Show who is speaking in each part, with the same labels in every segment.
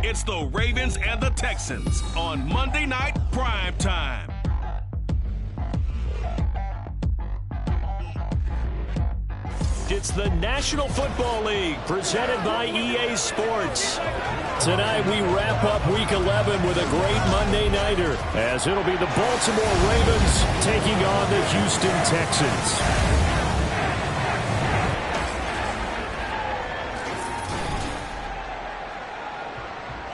Speaker 1: It's the Ravens and the Texans on Monday Night Prime Time.
Speaker 2: It's the National Football League presented by EA Sports. Tonight we wrap up Week 11 with a great Monday Nighter, as it'll be the Baltimore Ravens taking on the Houston Texans.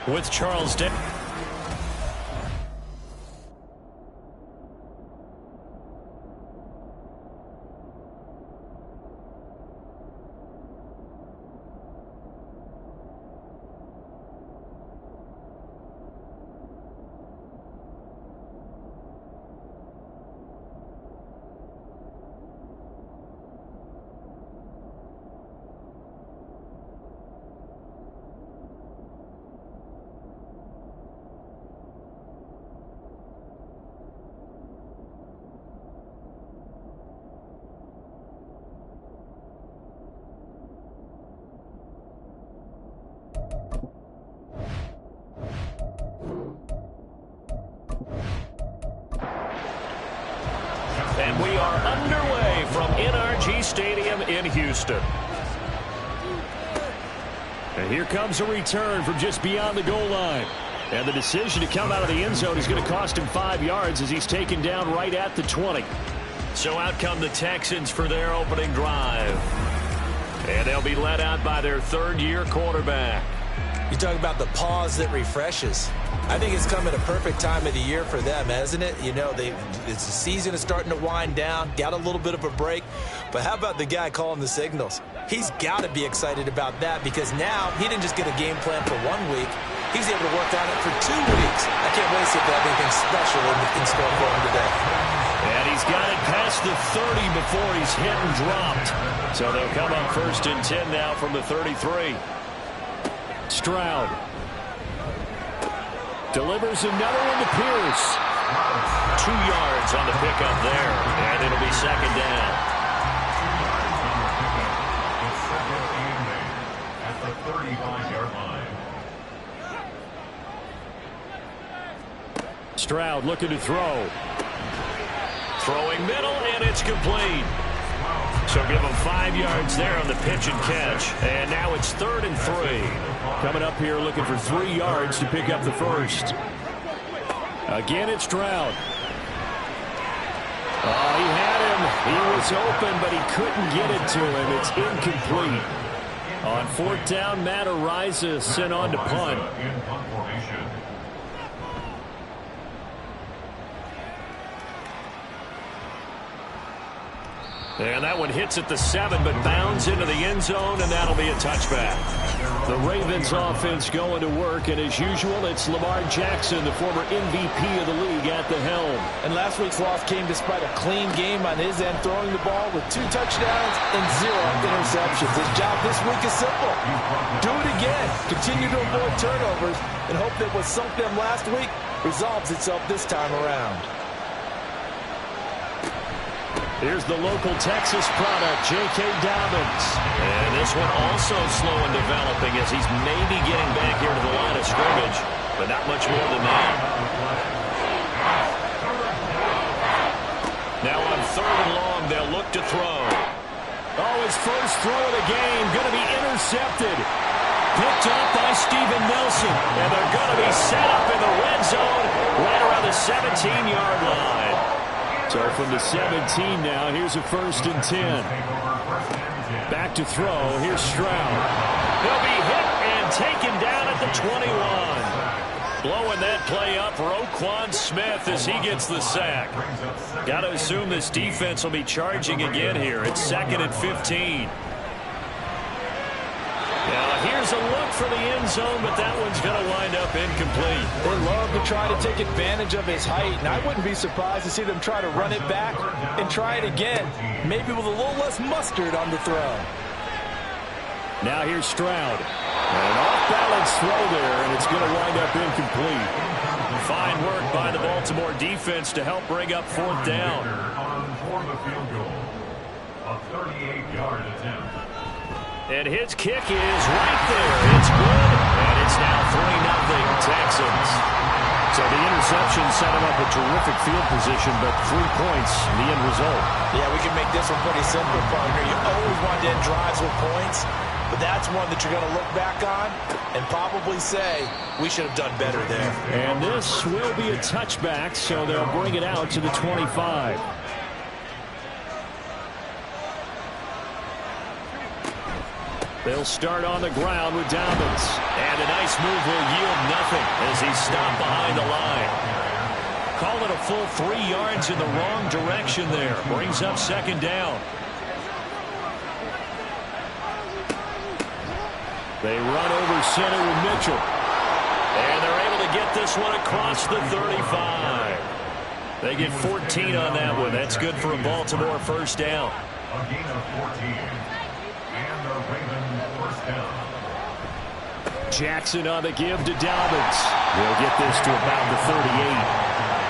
Speaker 2: With Charles Day. And we are underway from NRG Stadium in Houston. And here comes a return from just beyond the goal line. And the decision to come out of the end zone is going to cost him 5 yards as he's taken down right at the 20. So out come the Texans for their opening drive. And they'll be led out by their third-year quarterback.
Speaker 3: You talk about the pause that refreshes. I think it's come at a perfect time of the year for them, hasn't it? You know, the season is starting to wind down, got a little bit of a break. But how about the guy calling the signals? He's got to be excited about that because now he didn't just get a game plan for 1 week. He's able to work on it for 2 weeks. I can't wait to see if they have anything special in store for him today.
Speaker 2: And he's got it past the 30 before he's hit and dropped. So they'll come up 1st and 10 now from the 33. Stroud delivers another one to Pierce. 2 yards on the pickup there, and it'll be second down.
Speaker 4: At the 35-yard line.
Speaker 2: Stroud looking to throw. Throwing middle, and it's complete. So give him 5 yards there on the pitch and catch. And now it's 3rd and 3. Coming up here looking for 3 yards to pick up the first. Again, it's Stroud. Oh, he had him. He was open, but he couldn't get it to him. It's incomplete. On 4th down, Matt Araiza sent on to punt. And that one hits at the 7, but bounds into the end zone, and that'll be a touchback. The Ravens offense going to work, and as usual, it's Lamar Jackson, the former MVP of the league, at the helm.
Speaker 3: And last week's loss came despite a clean game on his end, throwing the ball with 2 touchdowns and 0 interceptions. His job this week is simple. Do it again. Continue to avoid turnovers and hope that what sunk them last week resolves itself this time around.
Speaker 2: Here's the local Texas product, J.K. Dobbins. And this one also slow in developing as he's maybe getting back here to the line of scrimmage, but not much more than that. Now on 3rd and long, they'll look to throw. Oh, his first throw of the game going to be intercepted. Picked up by Steven Nelson. And they're going to be set up in the red zone right around the 17-yard line. So from the 17 now, here's a 1st and 10. Back to throw. Here's Stroud. He'll be hit and taken down at the 21. Blowing that play up, Roquan Smith as he gets the sack. Got to assume this defense will be charging again here. It's 2nd and 15. Now here's a look for the end zone, but that one's going to wind up incomplete.
Speaker 3: They love to try to take advantage of his height, and I wouldn't be surprised to see them try to run it back and try it again, maybe with a little less mustard on the throw.
Speaker 2: Now here's Stroud. An off-balance throw there, and it's going to wind up incomplete. Fine work by the Baltimore defense to help bring up 4th down.
Speaker 4: For the field goal, a 38-yard attempt.
Speaker 2: And his kick is right there. It's good, and it's now 3-0. interception set him up a terrific field position, but 3 points, the end result.
Speaker 3: Yeah, we can make this one pretty simple, partner. You always want to end drives with points, but that's one that you're going to look back on and probably say, we should have done better there.
Speaker 2: And this will be a touchback, so they'll bring it out to the 25. They'll start on the ground with Dobbins. And a nice move will yield nothing as he's stopped behind the line. Call it a full 3 yards in the wrong direction there. Brings up second down. They run over center with Mitchell. And they're able to get this one across the 35. They get 14 on that one. That's good for a Baltimore first down.
Speaker 4: A gain of 14. And a Raven first down.
Speaker 2: Jackson on the give to Dobbins. They'll get this to about the 38.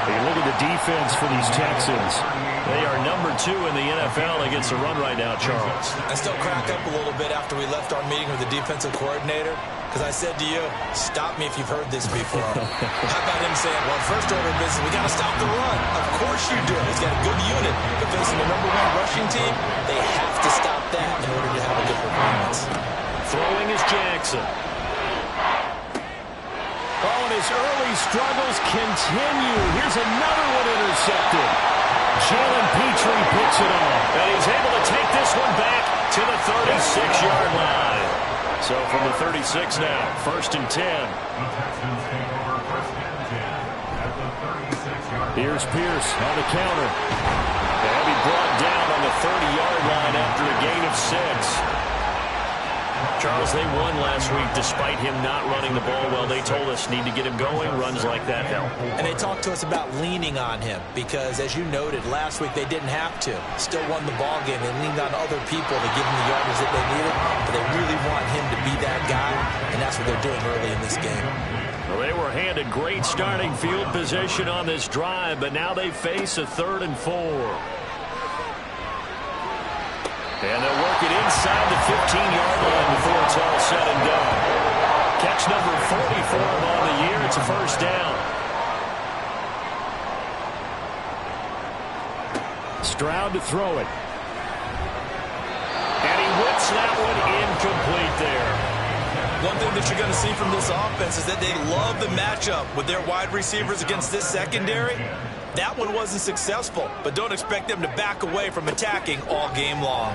Speaker 2: Hey, look at the defense for these Texans. They are number 2 in the NFL against the run right now, Charles.
Speaker 3: I still crack up a little bit after we left our meeting with the defensive coordinator because I said to you, stop me if you've heard this before. How about him saying, well, first order of business, we got to stop the run. Of course you do. He's got a good unit. But facing the number 1 rushing team, they have to stop that in order to have a good performance.
Speaker 2: Throwing is Jackson. Oh, and his early struggles continue. Here's another one intercepted. Jalen Petrie picks it off. And he's able to take this one back to the 36-yard line. So from the 36 now, first and 10.
Speaker 4: The Texans take over first and 10 at the 36-yard line.
Speaker 2: Here's Pierce on the counter. They'll be brought down on the 30-yard line after a gain of 6. Charles, they won last week despite him not running the ball well. They told us need to get him going. Runs like that help.
Speaker 3: And they talked to us about leaning on him because, as you noted, last week they didn't have to. Still won the ball game. They leaned on other people to give them the yardage that they needed, but they really want him to be that guy, and that's what they're doing early in this game.
Speaker 2: Well, they were handed great starting field position on this drive, but now they face a 3rd and 4. And they'll work it inside the 15-yard line before it's all said and done. Catch number 44 on the year. It's a first down. Stroud to throw it. And he whips that one incomplete there.
Speaker 3: One thing that you're going to see from this offense is that they love the matchup with their wide receivers against this secondary. That one wasn't successful, but don't expect them to back away from attacking all game long.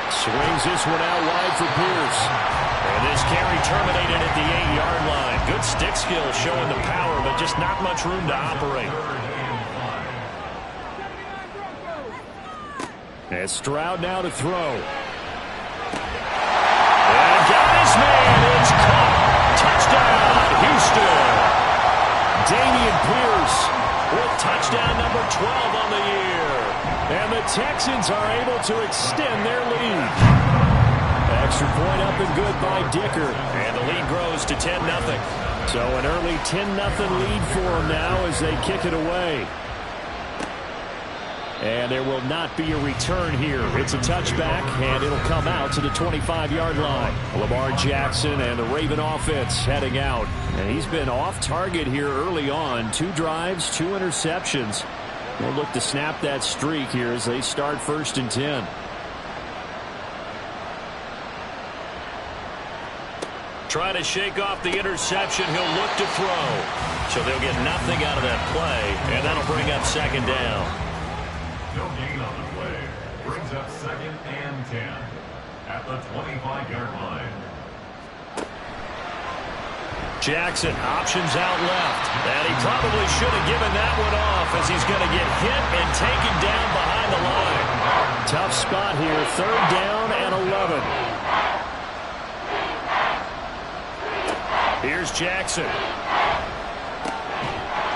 Speaker 2: Swings this one out wide for Pierce. And this carry terminated at the 8-yard line. Good stick skill showing the power, but just not much room to operate. And Stroud now to throw. And got his man. It's caught. Touchdown, Houston. Dameon Pierce with touchdown number 12 on the year. And the Texans are able to extend their lead. Extra point up and good by Dicker. And the lead grows to 10-0. So an early 10-0 lead for them now as they kick it away. And there will not be a return here. It's a touchback, and it'll come out to the 25-yard line. Lamar Jackson and the Raven offense heading out. And he's been off target here early on. 2 drives, 2 interceptions. They'll look to snap that streak here as they start first and 10. Trying to shake off the interception. He'll look to throw. So they'll get nothing out of that play, and that'll bring up second down.
Speaker 4: No gain on the play. Brings up second and 10 at the 25-yard line.
Speaker 2: Jackson options out left. And he probably should have given that one off as he's going to get hit and taken down behind the line. Tough spot here. 3rd down and 11. Here's Jackson.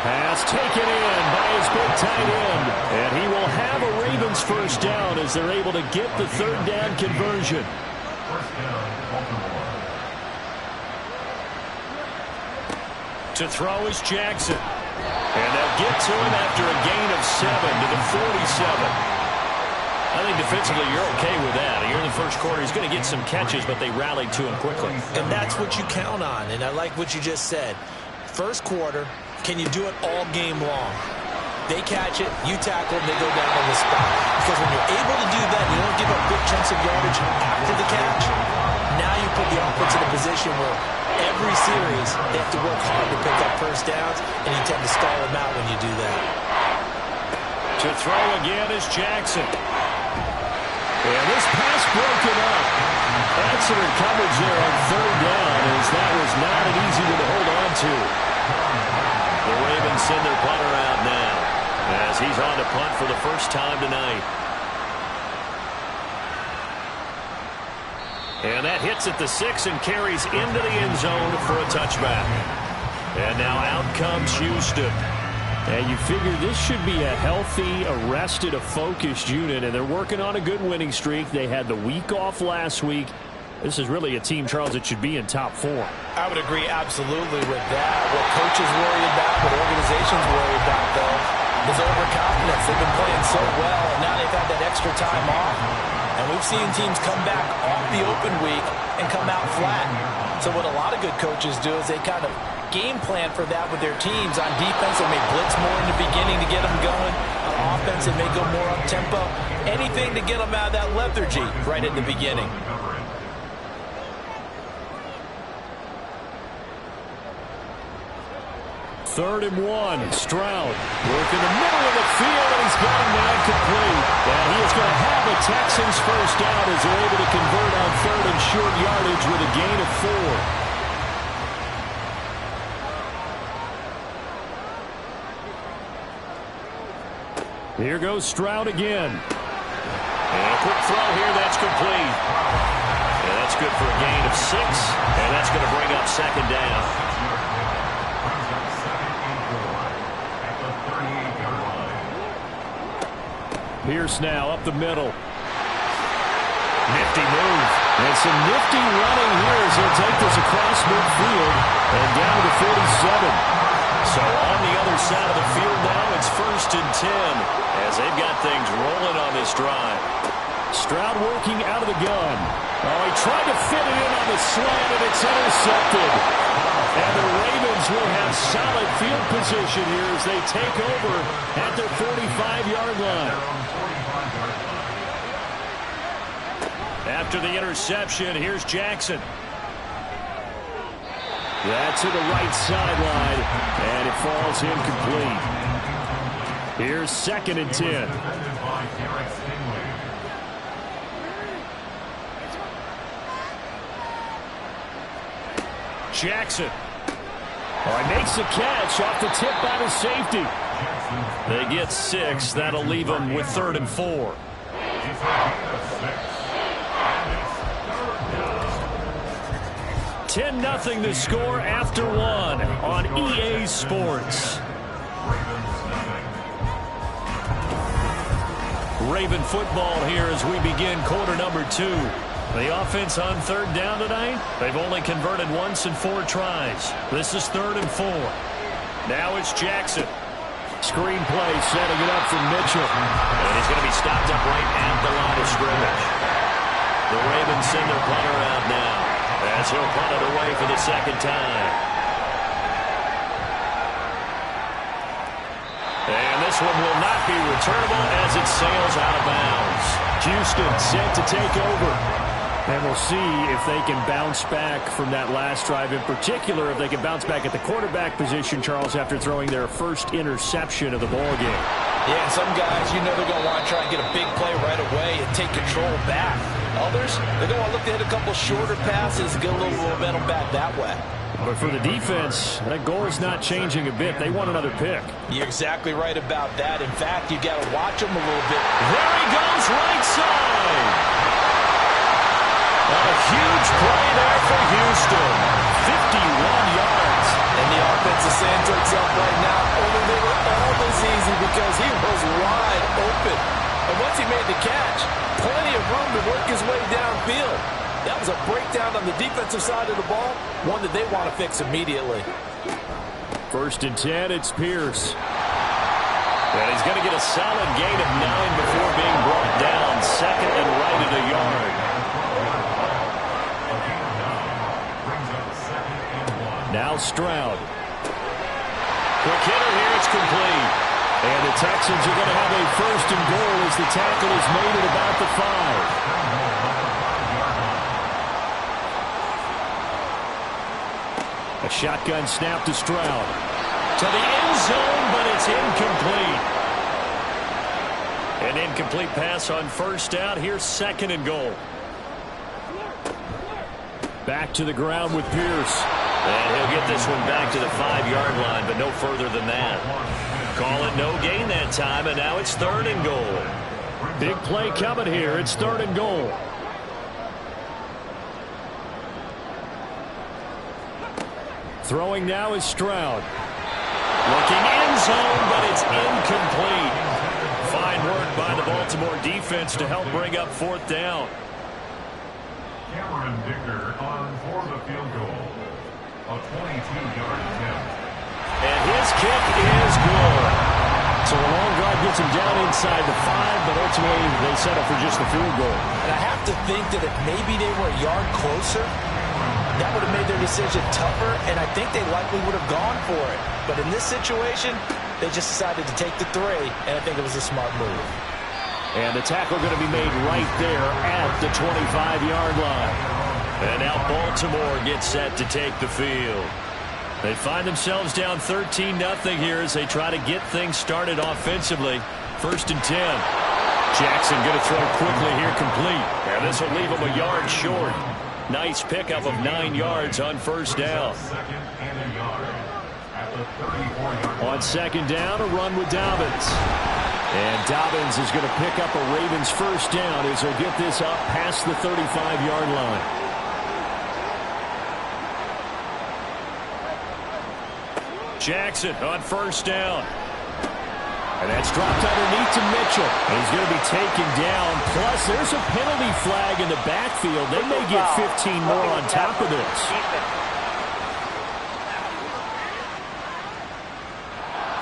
Speaker 2: Pass taken in by his big tight end. And he will have a Ravens first down as they're able to get the 3rd down conversion.
Speaker 4: First down, Baltimore.
Speaker 2: To throw is Jackson. And they'll get to him after a gain of 7 to the 47. I think defensively you're okay with that. Here in the first quarter, he's going to get some catches, but they rallied to him quickly.
Speaker 3: And that's what you count on, and I like what you just said. First quarter, Can you do it all game long? They catch it, you tackle, and they go down on the spot. Because when you're able to do that, you don't give up big chunks of yardage after the catch. Now you put the offense in a position where every series they have to work hard to pick up first downs, and you tend to stall them out when you do that.
Speaker 2: To throw again is Jackson. And this pass broken up. Excellent coverage there on third down, as that was not an easy one to hold on to. The Ravens send their punter out now, as he's on to punt for the first time tonight. And that hits at the 6 and carries into the end zone for a touchback. And now out comes Houston.
Speaker 5: And you figure this should be a healthy, arrested, a focused unit, and they're working on a good winning streak. They had the week off last week. This is really a team, Charles, that should be in top 4.
Speaker 3: I would agree absolutely with that. What coaches worry about, what organizations worry about, though, is overconfidence. They've been playing so well, and now they've had that extra time off. And we've seen teams come back off the open week and come out flat. So what a lot of good coaches do is they kind of game plan for that with their teams. On defense, they may blitz more in the beginning to get them going. On offense, they may go more up-tempo. Anything to get them out of that lethargy right in the beginning.
Speaker 5: Third and 1. Stroud working the middle of the field, and he's got him there complete. And he is going to have the Texans first down as they're able to convert on third and short yardage with a gain of 4. Here goes Stroud again.
Speaker 2: And a quick throw here, that's complete. And that's good for a gain of 6, and that's going to bring up second down.
Speaker 5: Pierce now up the middle.
Speaker 2: Nifty move.
Speaker 5: And some nifty running here as he'll take this across midfield and down to the 47.
Speaker 2: So on the other side of the field now, it's 1st and 10 as they've got things rolling on this drive.
Speaker 5: Stroud working out of the gun. Oh, he tried to fit it in on the slant, and it's intercepted. And the Ravens will have solid field position here as they take over at their 45-yard line.
Speaker 2: After the interception, here's Jackson.
Speaker 5: That's to the right sideline, and it falls incomplete. Here's 2nd and 10. Jackson. Oh, he makes the catch off the tip by the safety.
Speaker 2: They get 6. That'll leave them with 3rd and 4.
Speaker 5: $10-0 the score after 1 on EA Sports.
Speaker 2: Raven football here as we begin quarter number 2. The offense on third down tonight, they've only converted once in 4 tries. This is 3rd and 4. Now it's Jackson.
Speaker 5: Screen play setting it up for Mitchell.
Speaker 2: And he's going to be stopped up right at the line of scrimmage. The Ravens send their punter out now as he'll punt it away for the 2nd time. And this one will not be returnable as it sails out of bounds.
Speaker 5: Houston set to take over. And we'll see if they can bounce back from that last drive. In particular, if they can bounce back at the quarterback position, Charles, after throwing their first interception of the ballgame.
Speaker 3: Yeah, and some guys, you know they're going to want to try and get a big play right away and take control back. Others, they're going to want to look to hit a couple shorter passes and get a little momentum back that way.
Speaker 5: But for the defense, that goal is not changing a bit. They want another pick.
Speaker 3: You're exactly right about that. In fact, you got to watch them a little bit.
Speaker 2: There he goes, right side. A huge play there for Houston. 51 yards.
Speaker 3: And the offense is saying to itself right now, only they were all this easy because he was wide open. And once he made the catch, plenty of room to work his way downfield. That was a breakdown on the defensive side of the ball, one that they want to fix immediately.
Speaker 5: 1st and 10, it's Pierce.
Speaker 2: And he's going to get a solid gain of 9 before being brought down. 2nd and right at a yard.
Speaker 5: Now Stroud.
Speaker 2: Quick hitter here. It's complete.
Speaker 5: And the Texans are going to have a first and goal as the tackle is made at about the 5. A shotgun snap to Stroud.
Speaker 2: To the end zone, but it's incomplete. An incomplete pass on first down. Here's second and goal.
Speaker 5: Back to the ground with Pierce.
Speaker 2: And he'll get this one back to the 5-yard line, but no further than that. Call it no gain that time, and now it's third and goal.
Speaker 5: Big play coming here. It's third and goal. Throwing now is Stroud.
Speaker 2: Looking end zone, but it's incomplete. Fine work by the Baltimore defense to help bring up fourth down.
Speaker 4: Cameron Dicker on for the field goal. A 22-yard attempt.
Speaker 2: And his kick is good.
Speaker 5: So a long drive gets him down inside the 5, but ultimately they settle for just the field goal.
Speaker 3: And I have to think that if maybe they were a yard closer, that would have made their decision tougher, and I think they likely would have gone for it. But in this situation, they just decided to take the 3, and I think it was a smart move.
Speaker 5: And the tackle going to be made right there at the 25-yard line.
Speaker 2: And now Baltimore gets set to take the field. They find themselves down 13-0 here as they try to get things started offensively. First and 10. Jackson going to throw quickly here, complete. And this will leave him a yard short. Nice pickup of 9 yards on first down.
Speaker 4: Second and a yard. At the 34-yard line.
Speaker 5: On second down, a run with Dobbins. And Dobbins is going to pick up a Ravens first down as he'll get this up past the 35-yard line.
Speaker 2: Jackson on first down.
Speaker 5: And that's dropped underneath to Mitchell. And he's going to be taken down. Plus, there's a penalty flag in the backfield. They may get 15 more on top of this.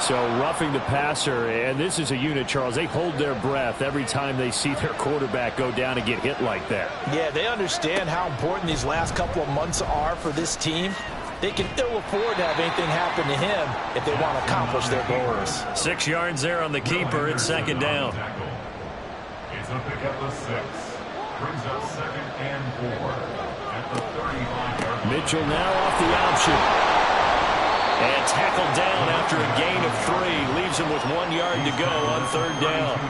Speaker 5: So roughing the passer, and this is a unit, Charles. They hold their breath every time they see their quarterback go down and get hit like that.
Speaker 3: Yeah, they understand how important these last couple of months are for this team. They can ill afford to have anything happen to him if they want to accomplish their goals.
Speaker 2: 6 yards there on the keeper at second down.
Speaker 4: It's a pickup of 6. Brings up second and 4 at the 35-yard line.
Speaker 5: Mitchell now off the option.
Speaker 2: And tackled down after a gain of 3. Leaves him with 1 yard to go on third down.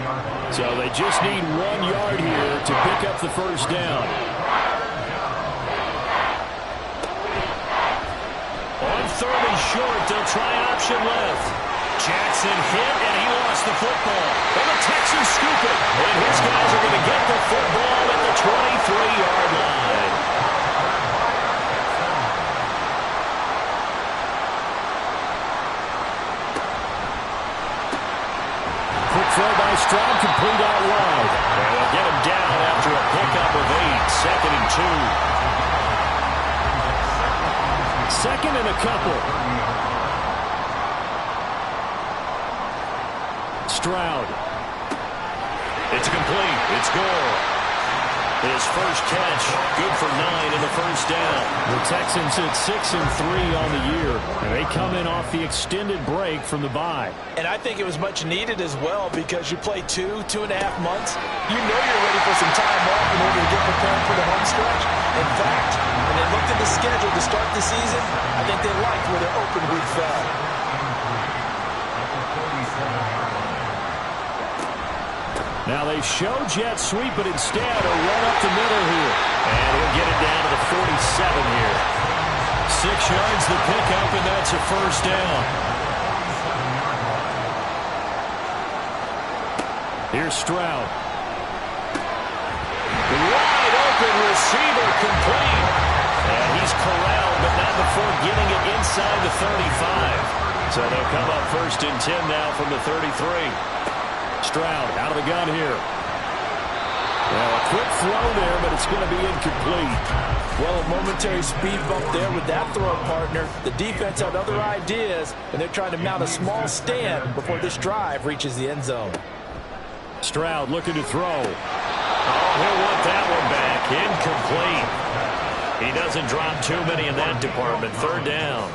Speaker 5: So they just need 1 yard here to pick up the first down.
Speaker 2: On third and short, they'll try option left. Jackson hit, and he lost the football. And the Texans scoop it. And his guys are going to get the football at the 23-yard line.
Speaker 5: Quick throw by Stroud, complete out wide.
Speaker 2: And they'll get him down after a pickup of 8. Second and 2.
Speaker 5: Second and a couple. Stroud.
Speaker 2: It's complete. It's Gore. His first catch, good for 9 in the first down.
Speaker 5: The Texans at 6-3 on the year, and they come in off the extended break from the bye.
Speaker 3: And I think it was much needed as well because you play 2.5 months. You know you're ready for some time off in order to get prepared for the home stretch. In fact, when they looked at the schedule to start the season, I think they liked where their open week fell.
Speaker 5: Now they show jet sweep, but instead a run up the middle here.
Speaker 2: And he'll get it down to the 47 here. 6 yards the pickup, and that's a first down.
Speaker 5: Here's Stroud.
Speaker 2: Wide open receiver, complete. And he's corralled, but not before getting it inside the 35. So they'll come up first and 10 now from the 33.
Speaker 5: Stroud out of the gun here. Well, a quick throw there, but it's going to be incomplete.
Speaker 3: Well, a momentary speed bump there with that throw partner. The defense had other ideas, and they're trying to mount a small stand before this drive reaches the end zone.
Speaker 5: Stroud looking to throw.
Speaker 2: Oh, he'll want that one back. Incomplete. He doesn't drop too many in that department. Third down.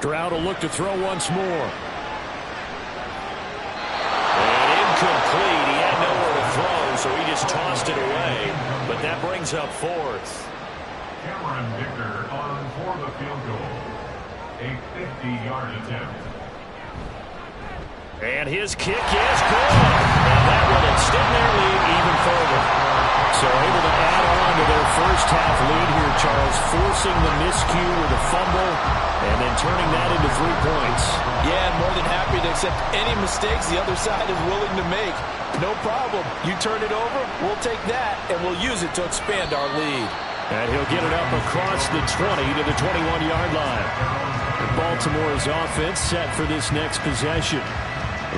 Speaker 5: Stroud will look to throw once more.
Speaker 2: And incomplete. He had nowhere to throw, so he just tossed it away. But that brings up fourth.
Speaker 4: Cameron Dicker on for the field goal. A 50-yard attempt.
Speaker 2: And his kick is good. And that will extend their lead even further.
Speaker 5: So able to add on to their first half lead here, Charles, forcing the miscue with a fumble and then turning that into 3 points.
Speaker 3: Yeah, and more than happy to accept any mistakes the other side is willing to make. No problem. You turn it over, we'll take that, and we'll use it to expand our lead.
Speaker 5: And he'll get it up across the 20 to the 21-yard line. Baltimore's offense set for this next possession.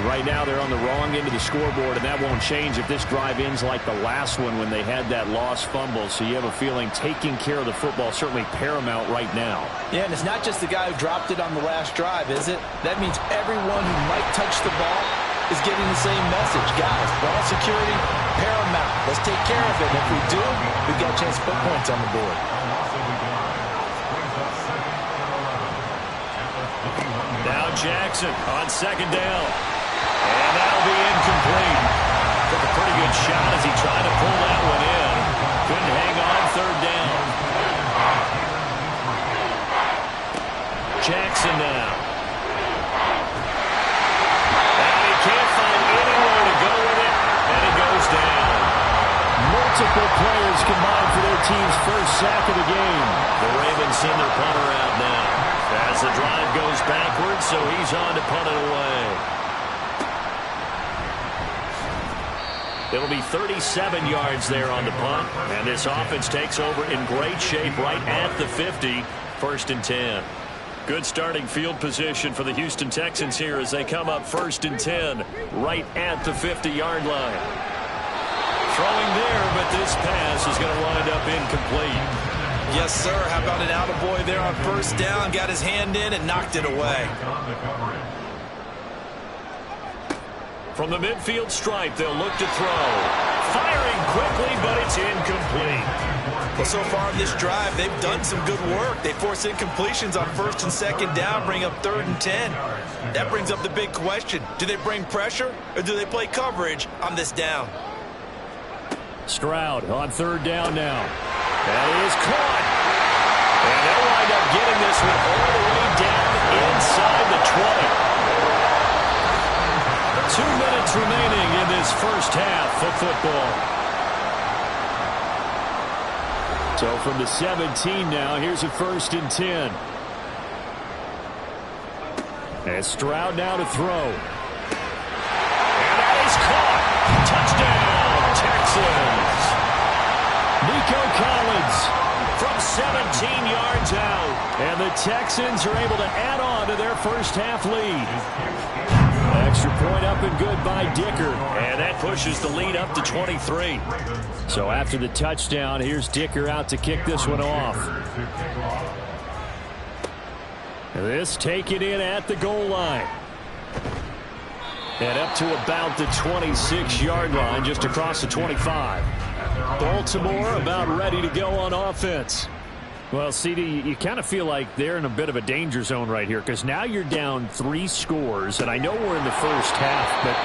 Speaker 5: Right now they're on the wrong end of the scoreboard, and that won't change if this drive ends like the last one when they had that lost fumble. So you have a feeling taking care of the football certainly paramount right now.
Speaker 3: Yeah, and it's not just the guy who dropped it on the last drive, is it? That means everyone who might touch the ball is getting the same message. Guys, ball security, paramount. Let's take care of it. If we do, we've got a chance to put points on the board.
Speaker 2: Now Jackson on second down. And that'll be incomplete. Took a pretty good shot as he tried to pull that one in. Couldn't hang on third down. Jackson now. And he can't find anywhere to go with it. And he goes down.
Speaker 5: Multiple players combined for their team's first sack of the game.
Speaker 2: The Ravens send their punter out now. As the drive goes backwards, so he's on to punt it away. It'll be 37 yards there on the punt, and this offense takes over in great shape right at the 50, 1st and 10. Good starting field position for the Houston Texans here as they come up 1st and 10 right at the 50-yard line. Throwing there, but this pass is going to wind up incomplete.
Speaker 3: Yes, sir. How about an attaboy there on first down? Got his hand in and knocked it away.
Speaker 2: From the midfield stripe, they'll look to throw. Firing quickly, but it's incomplete.
Speaker 3: Well, so far in this drive, they've done some good work. They force incompletions on 1st and 2nd down, bring up 3rd and 10. That brings up the big question. Do they bring pressure or do they play coverage on this down?
Speaker 5: Stroud on 3rd down now.
Speaker 2: That is caught. And they'll wind up getting this one all the way down inside the 20. 2 minutes remaining in this first half of football.
Speaker 5: So from the 17 now, here's a 1st and 10. And Stroud now to throw.
Speaker 2: And that is caught. Touchdown, Texans.
Speaker 5: Nico Collins
Speaker 2: from 17 yards out.
Speaker 5: And the Texans are able to add on to their first half lead. Extra point up and good by Dicker.
Speaker 2: And that pushes the lead up to 23.
Speaker 5: So after the touchdown, here's Dicker out to kick this one off. This taken in at the goal line. And up to about the 26-yard line, just across the 25. Baltimore about ready to go on offense. Well, CD, you kind of feel like they're in a bit of a danger zone right here because now you're down 3 scores, and I know we're in the first half, but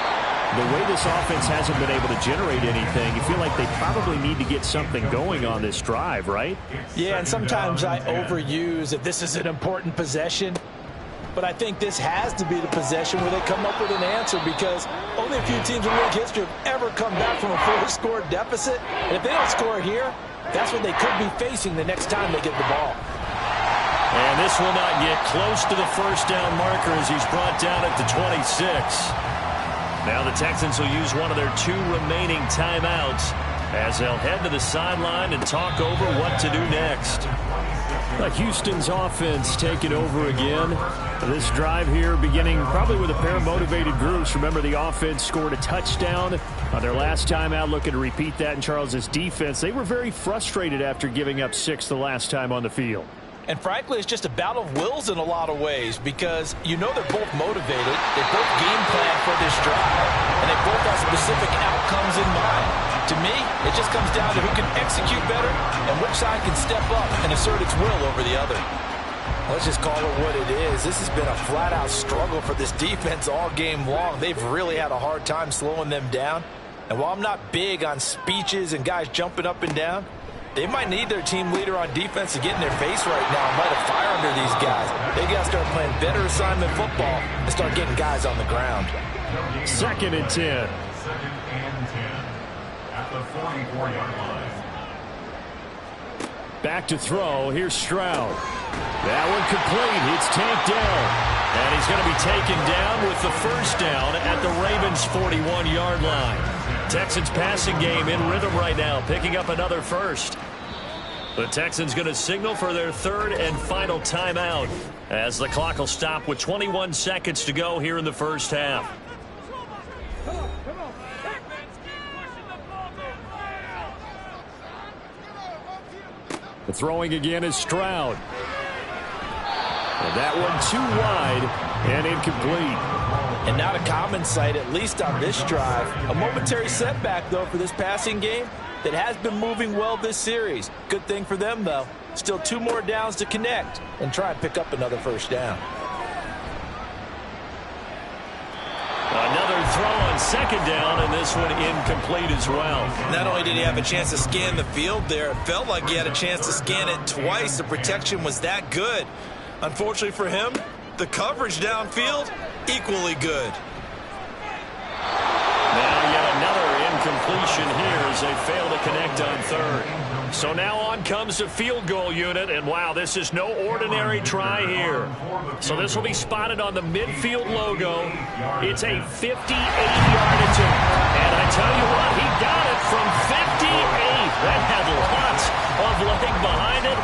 Speaker 5: the way this offense hasn't been able to generate anything, you feel like they probably need to get something going on this drive, right?
Speaker 3: Yeah, and sometimes I overuse that this is an important possession, but I think this has to be the possession where they come up with an answer because only a few teams in league history have ever come back from a 4-score deficit, and if they don't score here, that's what they could be facing the next time they get the ball.
Speaker 2: And this will not get close to the first down marker as he's brought down at the 26. Now the Texans will use one of their 2 remaining timeouts as they'll head to the sideline and talk over what to do next.
Speaker 5: Houston's offense taking over again. This drive here beginning probably with a pair of motivated groups. Remember, the offense scored a touchdown on their last time out. Looking to repeat that in Charles's defense. They were very frustrated after giving up 6 the last time on the field.
Speaker 3: And frankly, it's just a battle of wills in a lot of ways because you know they're both motivated. They both game plan for this drive, and they both have specific outcomes in mind. To me, it just comes down to who can execute better and which side can step up and assert its will over the other. Let's just call it what it is. This has been a flat-out struggle for this defense all game long. They've really had a hard time slowing them down. And while I'm not big on speeches and guys jumping up and down, they might need their team leader on defense to get in their face right now and light a fire under these guys. They got to start playing better assignment football and start getting guys on the ground.
Speaker 5: 2nd and 10.
Speaker 4: 2nd and 10 at the 44-yard line.
Speaker 5: Back to throw. Here's Stroud. That one complete. It's tanked down. And he's going to be taken down with the first down at the Ravens' 41-yard line. Texans passing game in rhythm right now, picking up another first. The Texans going to signal for their 3rd and final timeout as the clock will stop with 21 seconds to go here in the first half. The throwing again is Stroud. And that one too wide and incomplete.
Speaker 3: And not a common sight, at least on this drive. A momentary setback, though, for this passing game that has been moving well this series. Good thing for them, though. Still 2 more downs to connect and try and pick up another first down.
Speaker 5: Another throw on 2nd down, and this one incomplete as well.
Speaker 3: Not only did he have a chance to scan the field there, it felt like he had a chance to scan it twice. The protection was that good. Unfortunately for him, the coverage downfield, equally good.
Speaker 5: Now yet another incompletion here as they fail to connect on 3rd. So now on comes the field goal unit, and wow, this is no ordinary try here. So this will be spotted on the midfield logo. It's a 58-yard attempt. And I tell you what, he got it from 58. That had lots of leg behind it.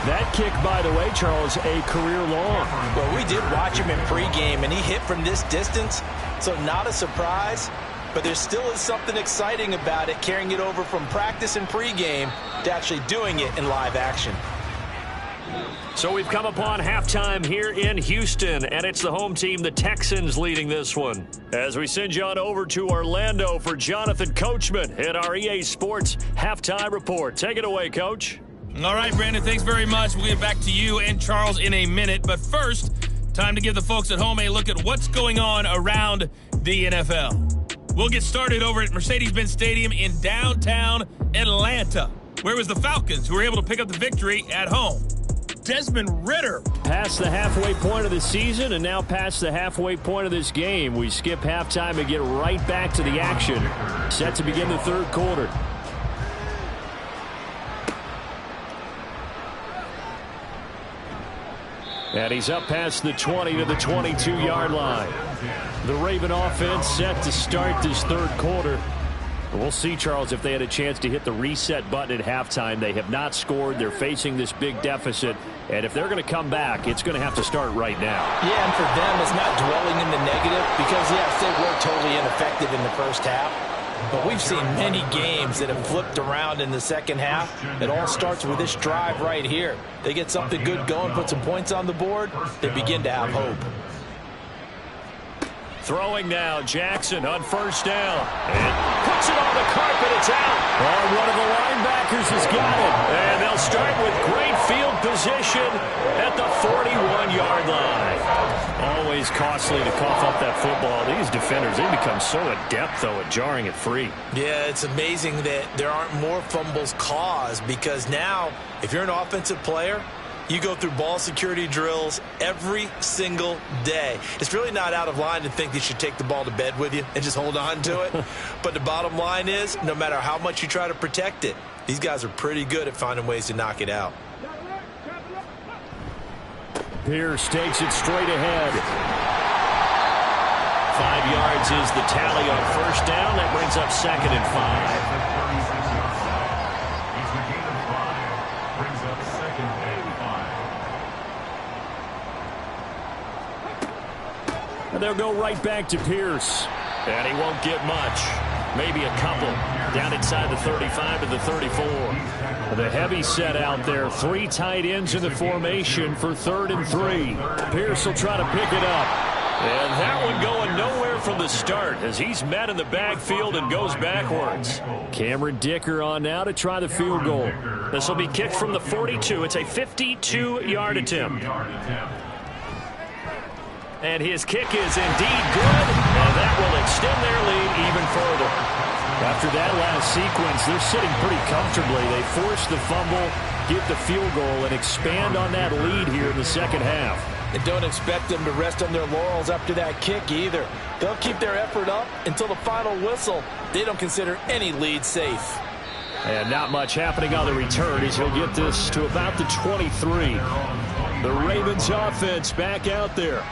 Speaker 5: That kick, by the way, Charles, a career long.
Speaker 3: Well, we did watch him in pregame, and he hit from this distance, so not a surprise. But there still is something exciting about it, carrying it over from practice and pregame to actually doing it in live action.
Speaker 5: So we've come upon halftime here in Houston, and it's the home team, the Texans, leading this one. As we send you on over to Orlando for Jonathan Coachman at our EA Sports Halftime Report. Take it away, Coach.
Speaker 6: All right, Brandon, thanks very much. We'll get back to you and Charles in a minute. But first, time to give the folks at home a look at what's going on around the NFL. We'll get started over at Mercedes-Benz Stadium in downtown Atlanta, where it was the Falcons who were able to pick up the victory at home. Desmond Ridder.
Speaker 5: Past the halfway point of the season and now past the halfway point of this game. We skip halftime and get right back to the action. Set to begin the 3rd quarter. And he's up past the 20 to the 22-yard line. The Raven offense set to start this 3rd quarter. We'll see, Charles, if they had a chance to hit the reset button at halftime. They have not scored. They're facing this big deficit. And if they're going to come back, it's going to have to start right now.
Speaker 3: Yeah, and for them, it's not dwelling in the negative because, yes, they were totally ineffective in the first half. But we've seen many games that have flipped around in the second half. It all starts with this drive right here. They get something good going, put some points on the board, they begin to have hope.
Speaker 5: Throwing now, Jackson on first down. And puts it on the carpet, it's out. Oh, one of the linebackers has got it. And they'll start with great field position at the 41-yard line. Always costly to cough up that football. These defenders, they become so adept, though, at jarring it free.
Speaker 3: Yeah, it's amazing that there aren't more fumbles caused because now, if you're an offensive player, you go through ball security drills every single day. It's really not out of line to think you should take the ball to bed with you and just hold on to it. But the bottom line is, no matter how much you try to protect it, these guys are pretty good at finding ways to knock it out.
Speaker 5: Pierce takes it straight ahead. 5 yards is the tally on first down. That brings up 2nd and 5. And they'll go right back to Pierce. And he won't get much. Maybe a couple. Down inside the 35 to the 34. The heavy set out there. 3 tight ends in the formation for 3rd and 3. Pierce will try to pick it up. And that one going nowhere
Speaker 2: from the start as he's met in the backfield and goes backwards.
Speaker 5: Cameron Dicker on now to try the field goal.
Speaker 2: This will be kicked from the 42. It's a 52-yard attempt. And his kick is indeed good, and that will extend their lead even further.
Speaker 5: After that last sequence, they're sitting pretty comfortably. They force the fumble, get the field goal, and expand on that lead here in the second half.
Speaker 3: And don't expect them to rest on their laurels after that kick either. They'll keep their effort up until the final whistle. They don't consider any lead safe.
Speaker 5: And not much happening on the return as he'll get this to about the 23. The Ravens offense back out there.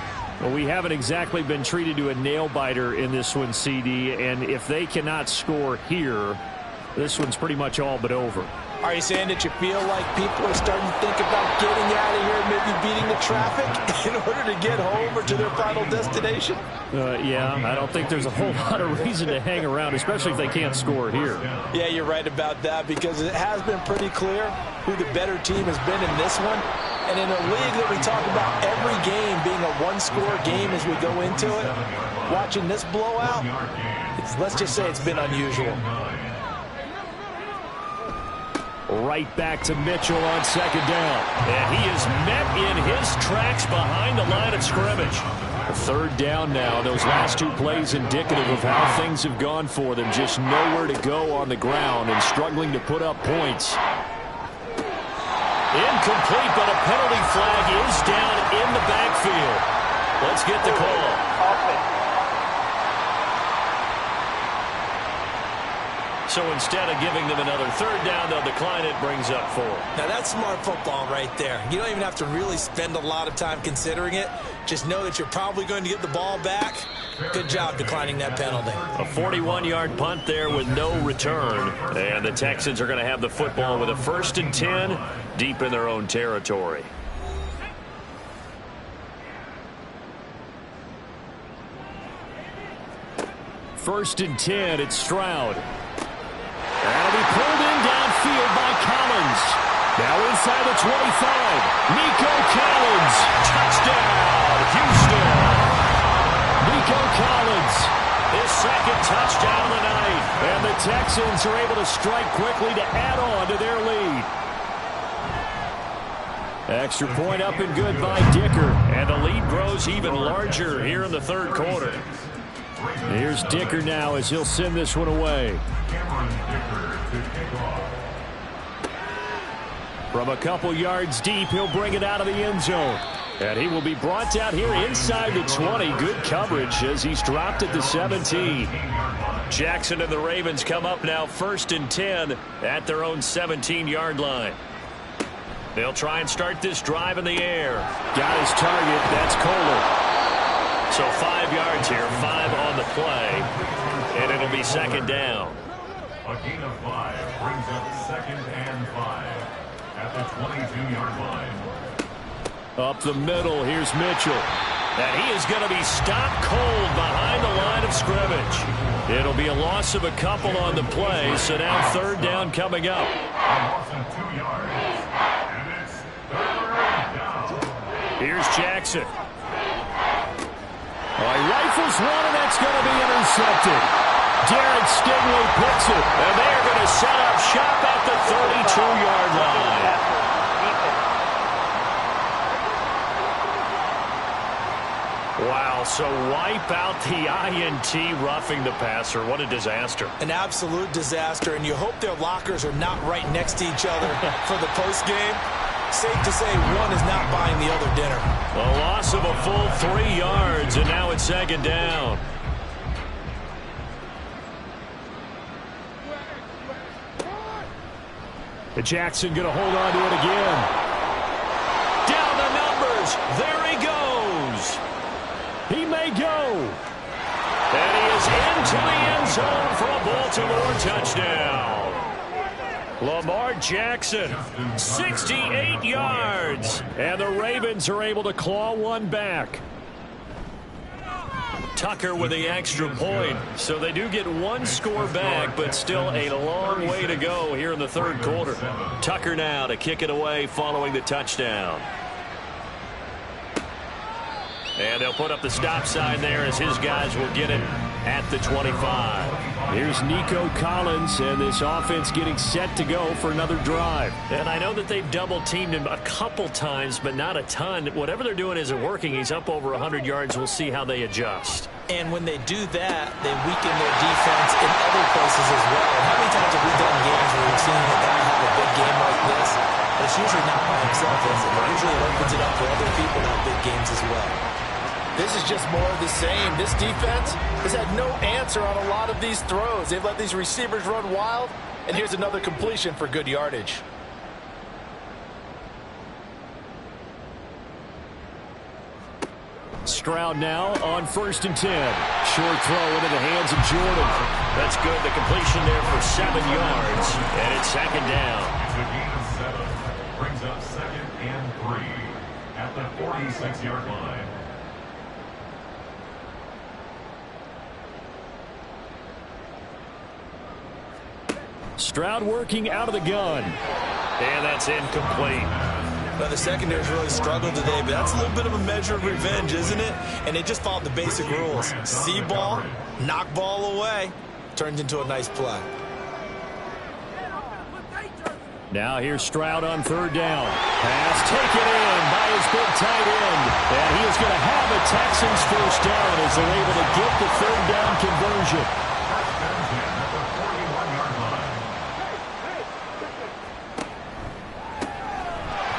Speaker 5: Well, we haven't exactly been treated to a nail-biter in this one, CD, and if they cannot score here, this one's pretty much all but over.
Speaker 3: Are you saying that you feel like people are starting to think about getting out of here and maybe beating the traffic in order to get home or to their final destination?
Speaker 5: Yeah, I don't think there's a whole lot of reason to hang around, especially if they can't score here.
Speaker 3: Yeah, you're right about that because it has been pretty clear who the better team has been in this one. And in a league that we talk about every game being a one-score game as we go into it, watching this blowout, let's just say it's been unusual.
Speaker 5: Right back to Mitchell on second down.
Speaker 2: And he is met in his tracks behind the line of scrimmage.
Speaker 5: Third down now. Those last two plays indicative of how things have gone for them. Just nowhere to go on the ground and struggling to put up points.
Speaker 2: Incomplete, but a penalty flag is down in the backfield. Let's get the call. So instead of giving them another third down, they'll decline it, brings up 4.
Speaker 3: Now that's smart football right there. You don't even have to really spend a lot of time considering it. Just know that you're probably going to get the ball back. Good job declining that penalty.
Speaker 2: A 41-yard punt there with no return. And the Texans are going to have the football with a 1st and 10 deep in their own territory.
Speaker 5: First and 10, it's Stroud. That'll be pulled in downfield by Collins. Now inside the 25. Nico Collins. Touchdown, Houston. Nico Collins.
Speaker 2: His second touchdown of the night.
Speaker 5: And the Texans are able to strike quickly to add on to their lead. Extra point up and good by Dicker.
Speaker 2: And the lead grows even larger here in the third quarter.
Speaker 5: Here's Dicker now as he'll send this one away. From a couple yards deep, he'll bring it out of the end zone. And he will be brought down here inside the 20. Good coverage as he's dropped at the 17.
Speaker 2: Jackson and the Ravens come up now 1st and 10 at their own 17-yard line. They'll try and start this drive in the air.
Speaker 5: Got his target. That's Kohler.
Speaker 2: So 5 yards here, 5 on the play, and it'll be second down.
Speaker 4: A gain of 5 brings up 2nd and 5 at the 22-yard line.
Speaker 5: Up the middle, here's Mitchell.
Speaker 2: And he is going to be stopped cold behind the line of scrimmage.
Speaker 5: It'll be a loss of a couple on the play, so now third down coming up.
Speaker 4: A loss of 2 yards, and it's 3rd down.
Speaker 2: Here's Jackson.
Speaker 5: Rifles one, and that's going to be intercepted. Derek Stingley picks it.
Speaker 2: And they're going to set up shop at the 32-yard line. Wow, so wipe out the INT roughing the passer. What a disaster.
Speaker 3: An absolute disaster, and you hope their lockers are not right next to each other for the postgame. Safe to say one is not buying the other dinner.
Speaker 2: A loss of a full 3 yards, and now it's second down.
Speaker 5: Jackson going to hold on to it again.
Speaker 2: Down the numbers. There he goes.
Speaker 5: He may go.
Speaker 2: And he is into the end zone for a Baltimore touchdown. Lamar Jackson, 68 yards.
Speaker 5: And the Ravens are able to claw one back.
Speaker 2: Tucker with the extra point. So they do get one score back, but still a long way to go here in the third quarter. Tucker now to kick it away following the touchdown. And they'll put up the stop sign there as his guys will get it at the 25.
Speaker 5: Here's Nico Collins, and this offense getting set to go for another drive.
Speaker 2: And I know that they've double-teamed him a couple times, but not a ton. Whatever they're doing isn't working. He's up over 100 yards. We'll see how they adjust.
Speaker 3: And when they do that, they weaken their defense in other places as well. And how many times have we done games where we've seen a guy have a big game like this? But it's usually not by himself, is it? Usually it opens it up for other people to have big games as well.
Speaker 7: This is just more of the same. This defense has had no answer on a lot of these throws. They've let these receivers run wild, and here's another completion for good yardage.
Speaker 5: Stroud now on 1st and 10. Short throw into the hands of Jordan.
Speaker 2: That's good. The completion there for 7 yards, and it's 2nd down.
Speaker 4: It's a gain of 7. Brings up 2nd and 3 at the 46-yard line.
Speaker 5: Stroud working out of the gun.
Speaker 2: And that's incomplete.
Speaker 3: Well, the secondary's really struggled today, but that's a little bit of a measure of revenge, isn't it? And they just followed the basic rules. See ball, knock ball away, turns into a nice play.
Speaker 5: Now here's Stroud on 3rd down. Pass taken in by his big tight end. And he is going to have a Texans 1st down as they're able to get the 3rd down conversion.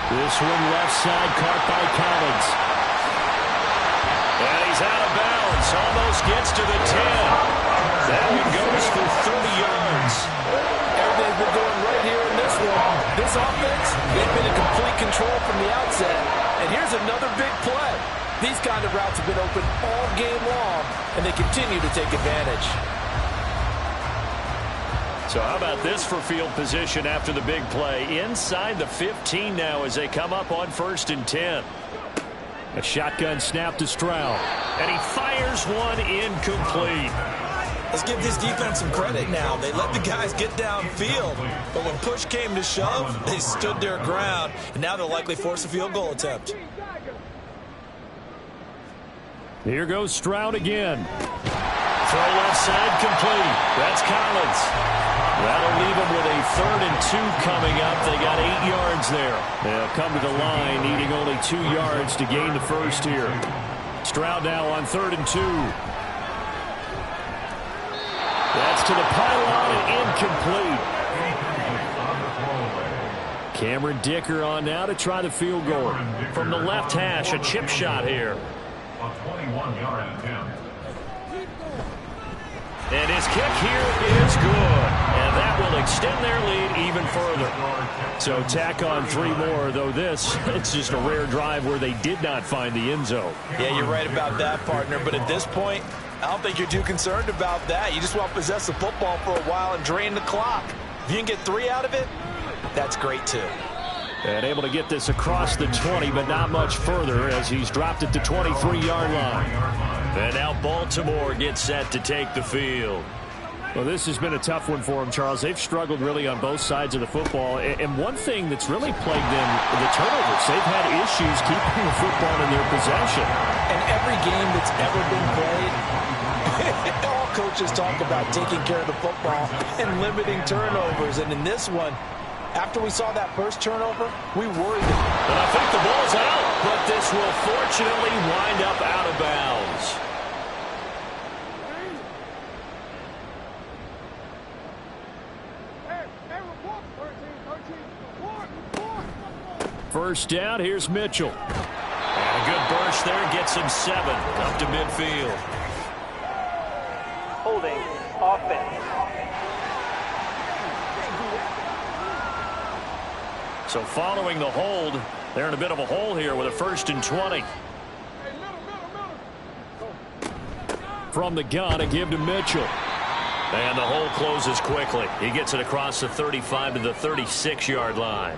Speaker 5: This one left side caught by Collins.
Speaker 2: And he's out of bounds. Almost gets to the 10. That one goes for 30 yards.
Speaker 7: Everything's been going right here in this one. This offense, they've been in complete control from the outset. And here's another big play. These kind of routes have been open all game long, and they continue to take advantage.
Speaker 2: So how about this for field position after the big play? Inside the 15 now as they come up on 1st and 10.
Speaker 5: A shotgun snap to Stroud.
Speaker 2: And he fires one incomplete.
Speaker 3: Let's give this defense some credit now. They let the guys get downfield, but when push came to shove, they stood their ground, and now they'll likely force a field goal attempt.
Speaker 5: Here goes Stroud again.
Speaker 2: Throw left side complete. That's Collins. That'll leave them with a 3rd and 2 coming up. They got 8 yards there.
Speaker 5: They'll come to the line, needing only 2 yards to gain the 1st here. Stroud now on 3rd and 2. That's to the pylon and incomplete. Cameron Dicker on now to try the field goal.
Speaker 2: From the left hash, a chip shot here.
Speaker 4: A 21-yard attempt.
Speaker 2: And his kick here is good. And that will extend their lead even further.
Speaker 5: So tack on 3 more, though this, it's just a rare drive where they did not find the end zone.
Speaker 3: Yeah, you're right about that, partner. But at this point, I don't think you're too concerned about that. You just want to possess the football for a while and drain the clock. If you can get 3 out of it, that's great, too.
Speaker 5: And able to get this across the 20, but not much further as he's dropped it to 23-yard line.
Speaker 2: And now Baltimore gets set to take the field.
Speaker 5: Well, this has been a tough one for them, Charles. They've struggled really on both sides of the football. And one thing that's really plagued them, the turnovers. They've had issues keeping the football in their possession.
Speaker 3: And every game that's ever been played, all coaches talk about taking care of the football and limiting turnovers. And in this one, after we saw that first turnover, we worried.
Speaker 2: And I think the ball's out, but this will fortunately wind up out of bounds.
Speaker 5: First down, here's Mitchell.
Speaker 2: And a good burst there gets him 7 up to midfield.
Speaker 8: Holding offense.
Speaker 2: So following the hold, they're in a bit of a hole here with a 1st and 20.
Speaker 5: From the gun, a give to Mitchell.
Speaker 2: And the hole closes quickly. He gets it across the 35 to the 36-yard line.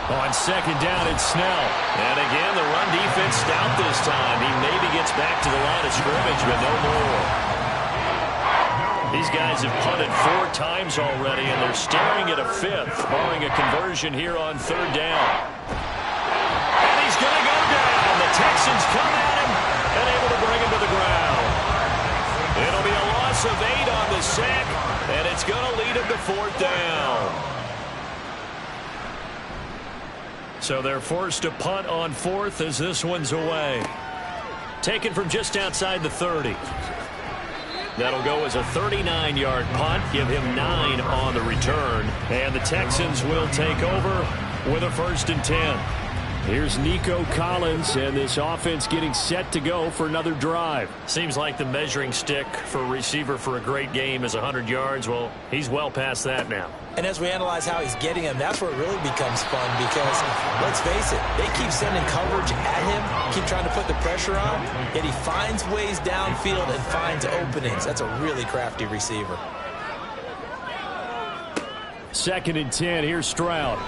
Speaker 5: On 2nd down, it's Snell.
Speaker 2: And again, the run defense stout this time. He maybe gets back to the line of scrimmage, but no more. These guys have punted 4 times already, and they're staring at a 5th, barring a conversion here on 3rd down. And he's going to go down. The Texans come at him and able to bring him to the ground. It'll be a loss of 8 on the sack, and it's going to lead him to 4th down. So they're forced to punt on 4th as this one's away. Taken from just outside the 30. That'll go as a 39-yard punt, give him 9 on the return. And the Texans will take over with a 1st and 10.
Speaker 5: Here's Nico Collins, and this offense getting set to go for another drive.
Speaker 2: Seems like the measuring stick for a receiver for a great game is 100 yards. Well, he's well past that now.
Speaker 3: And as we analyze how he's getting him, that's where it really becomes fun because, let's face it, they keep sending coverage at him, keep trying to put the pressure on, yet he finds ways downfield and finds openings. That's a really crafty receiver.
Speaker 5: 2nd and 10. Here's Stroud.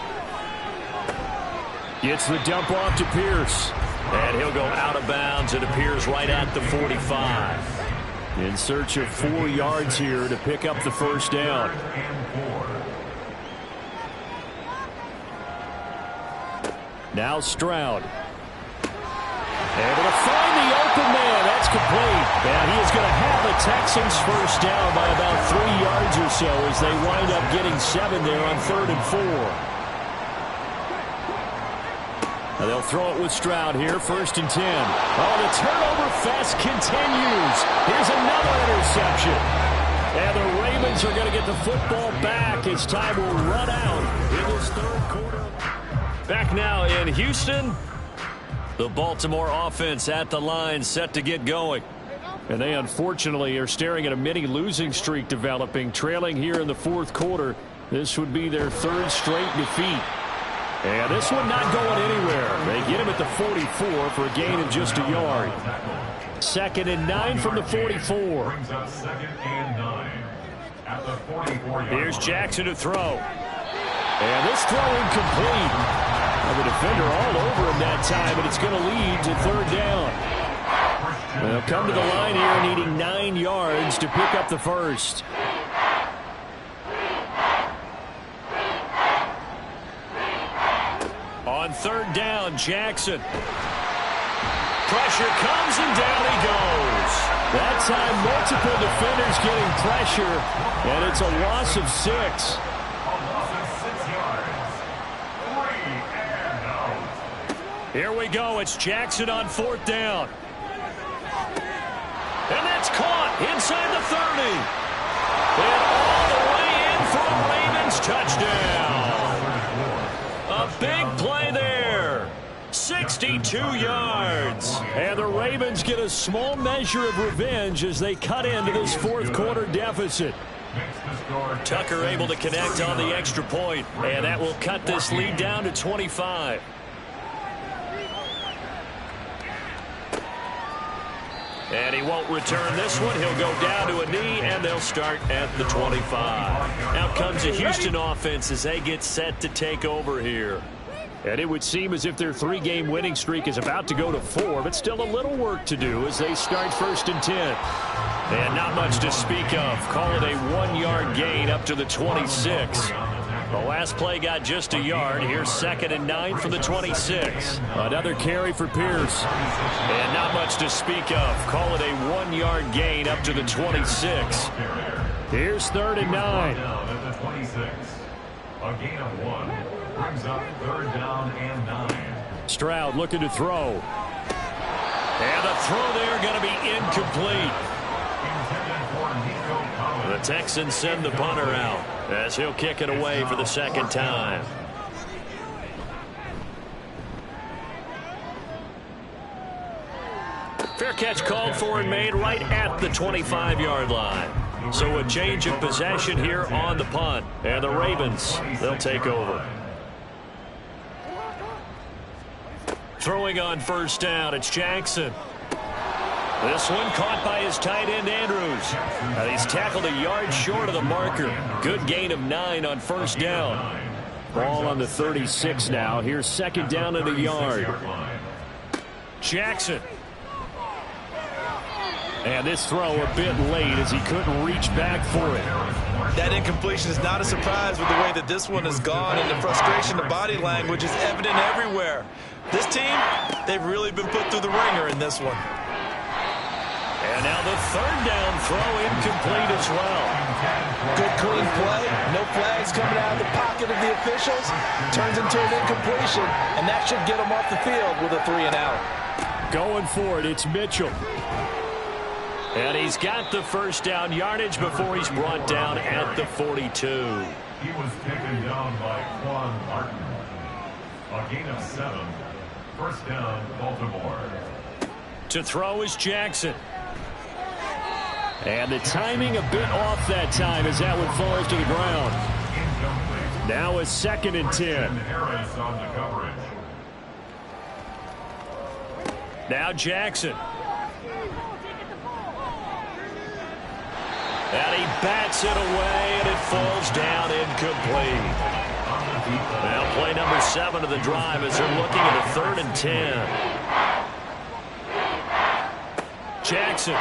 Speaker 5: Gets the dump off to Pierce.
Speaker 2: And he'll go out of bounds. It appears right at the 45.
Speaker 5: In search of 4 yards here to pick up the 1st down. Now Stroud. Able to find the open man. That's complete. And he is going to have the Texans 1st down by about 3 yards or so as they wind up getting 7 there on 3rd and 4. And they'll throw it with Stroud here, 1st and 10. Oh, the turnover fest continues. Here's another interception. And the Ravens are going to get the football back as time will run out in this 3rd quarter.
Speaker 2: Back now in Houston. The Baltimore offense at the line, set to get going.
Speaker 5: And they unfortunately are staring at a mini losing streak developing, trailing here in the 4th quarter. This would be their 3rd straight defeat. And this one not going anywhere. They get him at the 44 for a gain of just a yard. 2nd and 9 from the 44.
Speaker 2: Here's Jackson to throw.
Speaker 5: And this throw incomplete. And the defender all over him that time, and it's going to lead to 3rd down. They'll come to the line here needing 9 yards to pick up the 1st.
Speaker 2: On 3rd down, Jackson. Pressure comes and down he goes.
Speaker 5: That time multiple defenders getting pressure, and it's a loss of 6.
Speaker 2: Here we go. It's Jackson on 4th down. And that's caught inside the 30. And all the way in for a Ravens touchdown. A big play there. 62 yards.
Speaker 5: And the Ravens get a small measure of revenge as they cut into this 4th quarter deficit.
Speaker 2: Tucker able to connect on the extra point, and that will cut this lead down to 25. And he won't return this one. He'll go down to a knee, and they'll start at the 25. Out comes the Houston offense as they get set to take over here.
Speaker 5: And it would seem as if their 3-game winning streak is about to go to 4, but still a little work to do as they start 1st and 10.
Speaker 2: And not much to speak of. Call it a 1-yard gain up to the 26. The last play got just a yard. Here's 2nd and 9 from the 26.
Speaker 5: Another carry for Pierce.
Speaker 2: And not much to speak of. Call it a 1-yard gain up to the 26.
Speaker 5: Here's 3rd and 9.
Speaker 4: A gain of 1 brings up 3rd down and 9.
Speaker 5: Stroud looking to throw.
Speaker 2: And the throw there going to be incomplete. The Texans send the punter out as he'll kick it away for the 2nd time. Fair catch called for and made right at the 25-yard line. So a change of possession here on the punt. And the Ravens, they'll take over. Throwing on 1st down, it's Jackson. This one caught by his tight end, Andrews. And he's tackled a yard short of the marker. Good gain of 9 on 1st down.
Speaker 5: Ball on the 36 now. Here's 2nd down and a yard.
Speaker 2: Jackson.
Speaker 5: And this throw a bit late as he couldn't reach back for it.
Speaker 3: That incompletion is not a surprise with the way that this one has gone, and the frustration, the body language is evident everywhere. This team, they've really been put through the ringer in this one.
Speaker 2: And now the third down throw incomplete as well.
Speaker 7: Good clean play. No flags coming out of the pocket of the officials. Turns into an incompletion, and that should get them off the field with a 3-and-out.
Speaker 5: Going for it, it's Mitchell.
Speaker 2: And he's got the first down yardage before he's brought down at the 42.
Speaker 4: He was taken down by Quan Martin. A gain of 7. First down, Baltimore.
Speaker 2: To throw is Jackson.
Speaker 5: And the timing a bit off that time as that one falls to the ground.
Speaker 4: Incomplete.
Speaker 5: Now a 2nd and 10.
Speaker 4: Harris on the coverage.
Speaker 2: Now Jackson. And he bats it away, and it falls down incomplete. Now play number 7 of the drive as they're looking at a 3rd and 10. Jackson.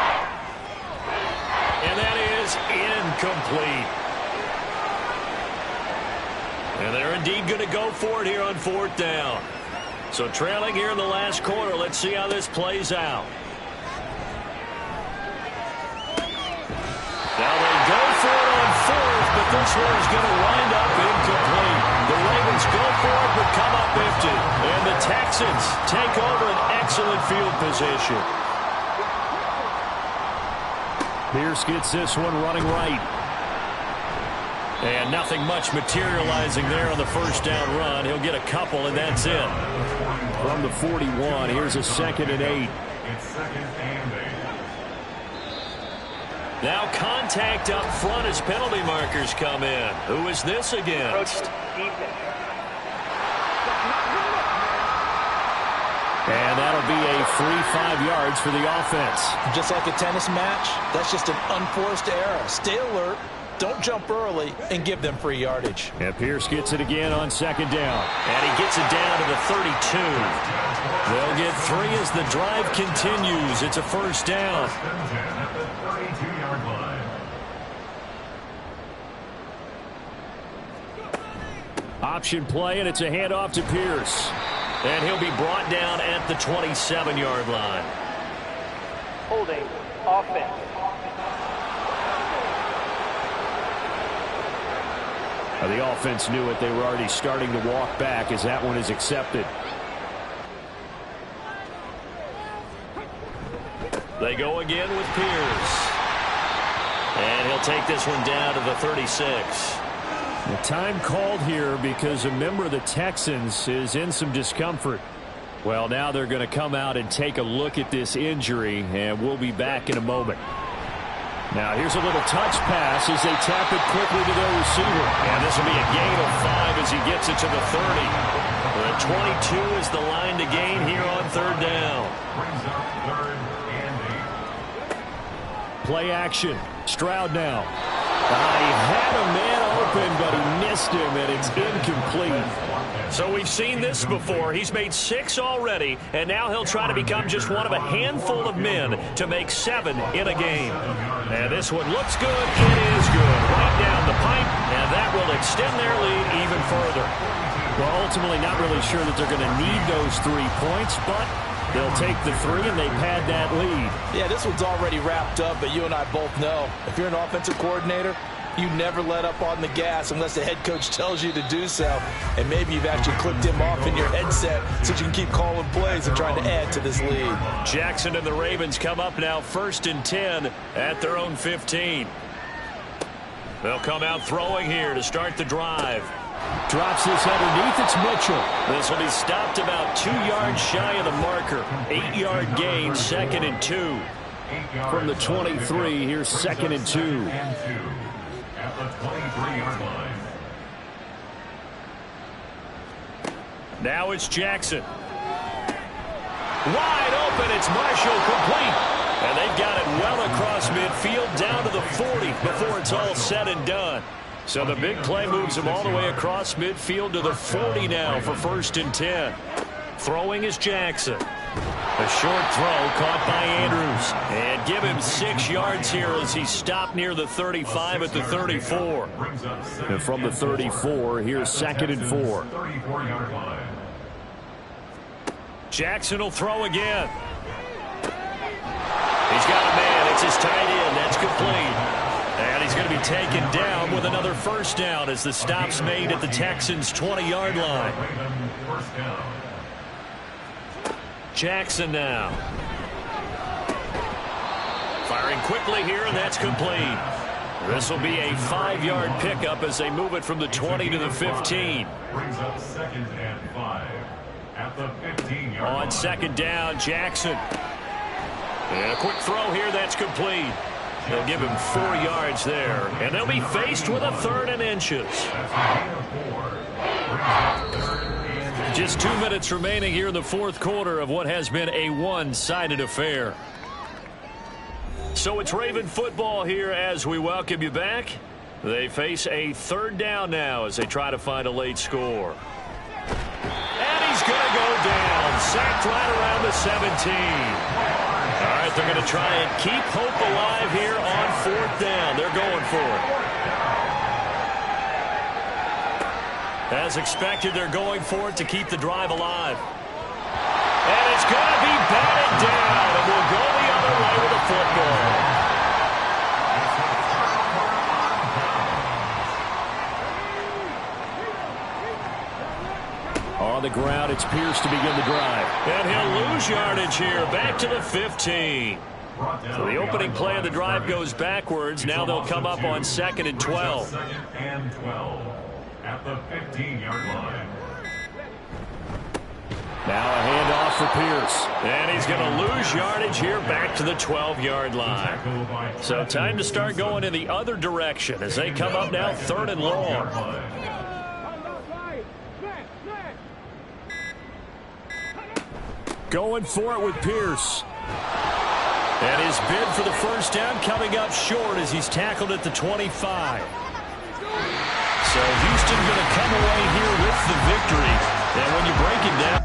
Speaker 2: And that is incomplete. And they're indeed going to go for it here on 4th down. So trailing here in the last quarter, let's see how this plays out. Now they go for it on 4th, but this one is going to wind up incomplete. The Ravens go for it, but come up empty. And the Texans take over an excellent field position.
Speaker 5: Pierce gets this one running right.
Speaker 2: And nothing much materializing there on the first down run. He'll get a couple, and that's it.
Speaker 5: From the 41, here's a 2nd and 8.
Speaker 4: It's 2nd and 8.
Speaker 2: Now contact up front as penalty markers come in. Who is this against?
Speaker 5: And that'll be a free 5 yards for the offense.
Speaker 7: Just like a tennis match, that's just an unforced error. Stay alert, don't jump early, and give them free yardage.
Speaker 5: And Pierce gets it again on 2nd down.
Speaker 2: And he gets it down to the 32. They'll get 3 as the drive continues. It's a first down.
Speaker 4: At the 32-yard line.
Speaker 5: Option play, and it's a handoff to Pierce.
Speaker 2: And he'll be brought down at the 27-yard line.
Speaker 8: Holding offense.
Speaker 5: The offense knew it. They were already starting to walk back as that one is accepted.
Speaker 2: They go again with Pierce. And he'll take this one down to the 36.
Speaker 5: The time called here because a member of the Texans is in some discomfort. Well, now they're going to come out and take a look at this injury, and we'll be back in a moment. Now here's a little touch pass as they tap it quickly to their receiver.
Speaker 2: And this will be a gain of 5 as he gets it to the 30. The 22 is the line to gain here on 3rd down.
Speaker 4: Brings up 3rd and 8.
Speaker 5: Play action. Stroud now. He had a man open, but he missed him, and it's incomplete.
Speaker 2: So we've seen this before. He's made 6 already, and now he'll try to become just one of a handful of men to make 7 in a game. And this one looks good. It is good. Right down the pipe, and that will extend their lead even further.
Speaker 5: Well, ultimately not really sure that they're going to need those 3 points, but they'll take the 3, and they've had that lead.
Speaker 7: Yeah, this one's already wrapped up, but you and I both know if you're an offensive coordinator, you never let up on the gas unless the head coach tells you to do so. And maybe you've actually clicked him off in your headset so you can keep calling plays and trying to add to this lead.
Speaker 2: Jackson and the Ravens come up now 1st and 10 at their own 15. They'll come out throwing here to start the drive.
Speaker 5: Drops this underneath. It's Mitchell.
Speaker 2: This will be stopped about 2 yards shy of the marker. 8-yard gain, 2nd and 2.
Speaker 5: From the 23, here's 2nd and 2.
Speaker 4: At the 23-yard line.
Speaker 2: Now it's Jackson. Wide open. It's Marshall complete. And they've got it well across midfield down to the 40 before it's all said and done. So the big play moves him all the way across midfield to the 40 now for 1st and 10. Throwing is Jackson. A short throw caught by Andrews. And give him 6 yards here as he stopped near the 35 at the 34.
Speaker 5: And from the 34, here's 2nd and 4.
Speaker 4: 34-yard line.
Speaker 2: Jackson will throw again. He's got a man. It's his tight end. That's complete. And he's going to be taken down with another first down as the stop's made at the Texans' 20-yard line.
Speaker 4: First down.
Speaker 2: Jackson now. Firing quickly here, and that's complete. This will be a 5-yard pickup as they move it from the 20 to the 15.
Speaker 4: Brings up 2nd and 5 at the 15-yard line.
Speaker 2: On 2nd down, Jackson. And a quick throw here, that's complete. They'll give him 4 yards there, and they'll be faced with a 3rd and inches.
Speaker 4: That's a gain of 4. Brings up 3rd and
Speaker 2: Just 2 minutes remaining here in the 4th quarter of what has been a one-sided affair. So it's Raven football here as we welcome you back. They face a 3rd down now as they try to find a late score. And he's going to go down, sacked right around the 17. All right, they're going to try and keep hope alive here on 4th down. They're going for it. As expected, they're going for it to keep the drive alive. And it's going to be batted down, and we'll go the other way with the football.
Speaker 5: On the ground, it's Pierce to begin the drive.
Speaker 2: And he'll lose yardage here, back to the 15. So the opening play of the drive goes backwards. Now they'll come up on 2nd and 12.
Speaker 4: 2nd and 12 at the 15-yard line.
Speaker 5: Now a handoff for Pierce.
Speaker 2: And he's going to lose yardage here back to the 12-yard line. So time to start going in the other direction as they come up now 3rd and long.
Speaker 5: Going for it with Pierce.
Speaker 2: And his bid for the first down coming up short as he's tackled at the 25. So Houston going to come away here with the victory. And when you break it down,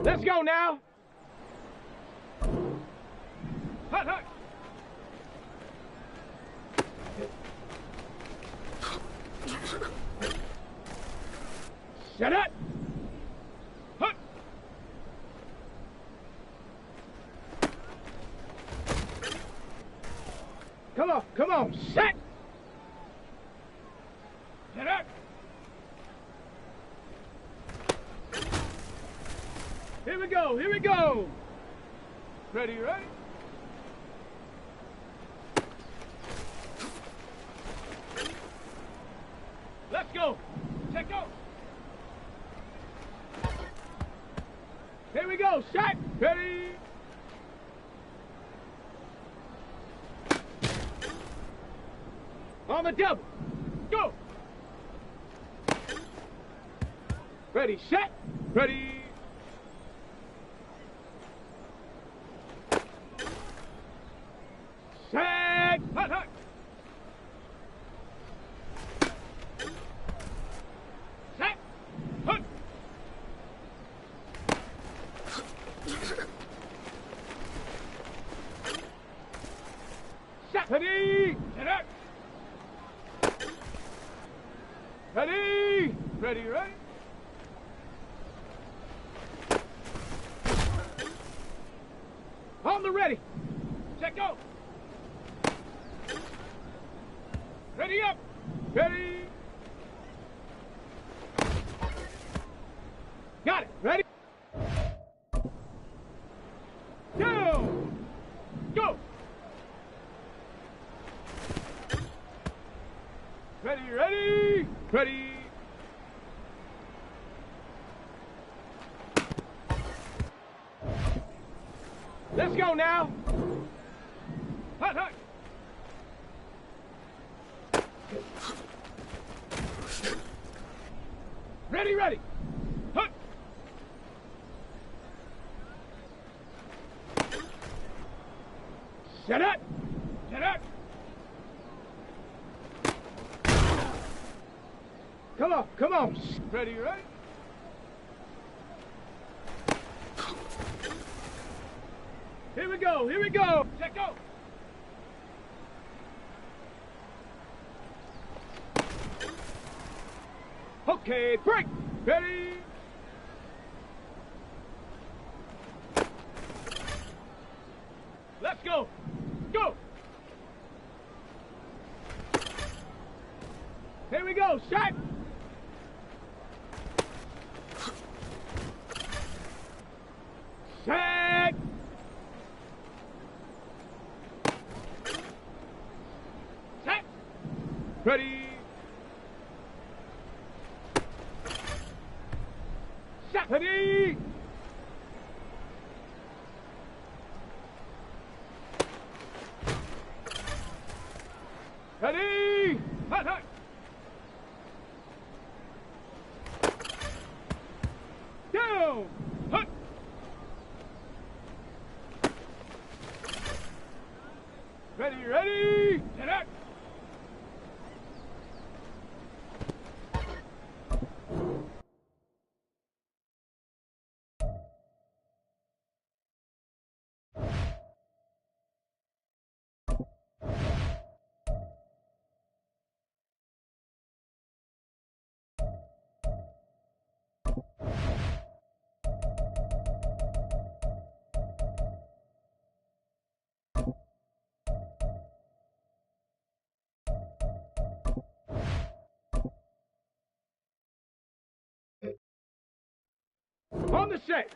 Speaker 9: Let's go now. Hut, hut. Shut up. Hut. Come on, set. Shut up. Here we go. Ready? Let's go. Check go. Here we go, shot. Ready. On the double. Go. Ready, set. Ready. Set. Hut, hut. Set. Hut. Set. Ready. Set up. Ready. Ready. On the ready. Check go. Ready up. Ready. Got it. Ready. Down. Go. Ready. Let's go now. Hut. Ready. Hut. Shut up. Come on. Ready? Here we go. Check go. Okay, break. Ready. Let's go. Go. Here we go. Shot. Set. Set. Ready. Set. Ready. Ready. Hut. Down. Hut. Ready. Set up. On the set.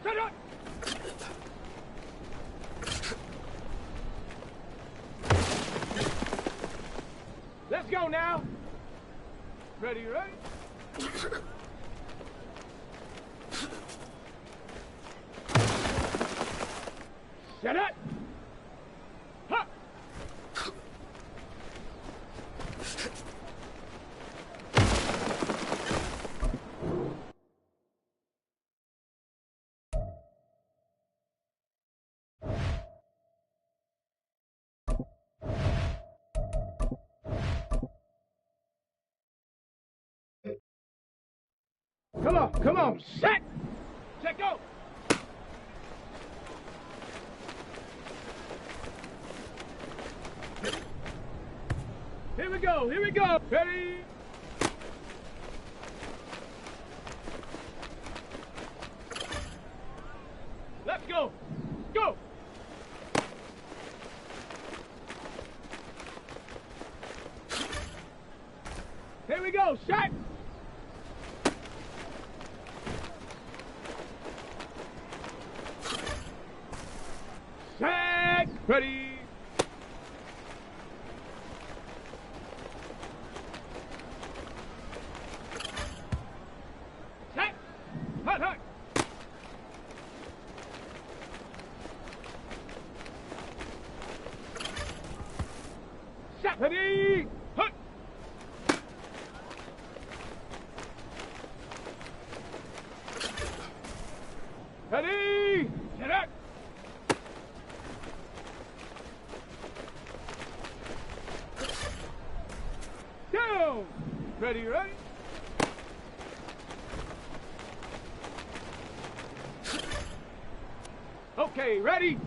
Speaker 9: Set up. Let's go now. Ready? Set up. Come on, set! Set, go! Here we go! Ready? Let's go! Go! Here we go, set! Set! Ready? Set! Hut, hut! Set! Ready? Hut! Ready? Set up! Down! Ready, ready? Okay, ready?